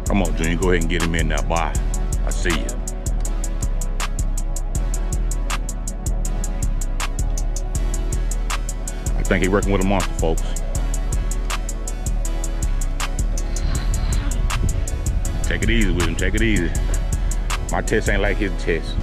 Come on, Junior, go ahead and get him in there, boy. I see you. I think he's working with a monster, folks. Take it easy with him, take it easy. My test ain't like his test.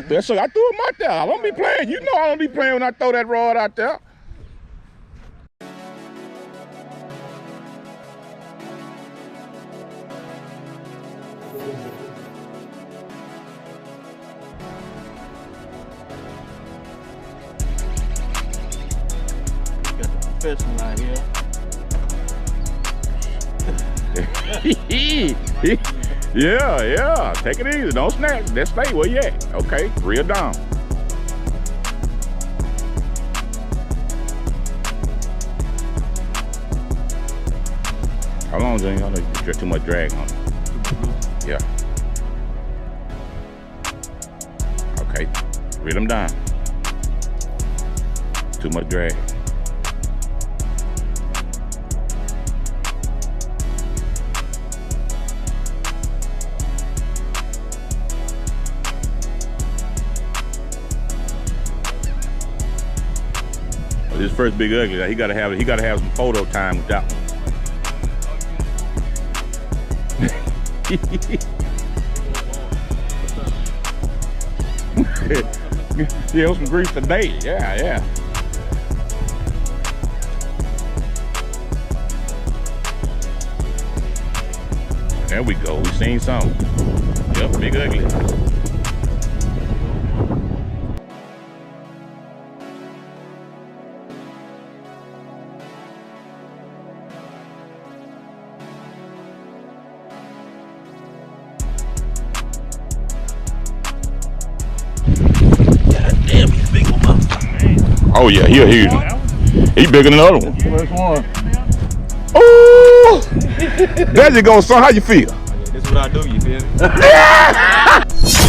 That's so I threw him out there. I don't be playing. You know I don't be playing when I throw that rod out there. Got the professional out here. Yeah. Take it easy. Don't snap. Just stay where you at. Okay, reel down. How long, Junior? I know you got too much drag on it. Yeah. Okay, reel them down. Too much drag. This first big ugly, he gotta have some photo time with that one. Yeah, some grease today. Yeah. There we go. We seen something. Yep, big ugly. Damn, he's big one, Oh yeah, he huge. He bigger than the other one. First one. Oh, there you go, son. How you feel? This is what I do, you feel me?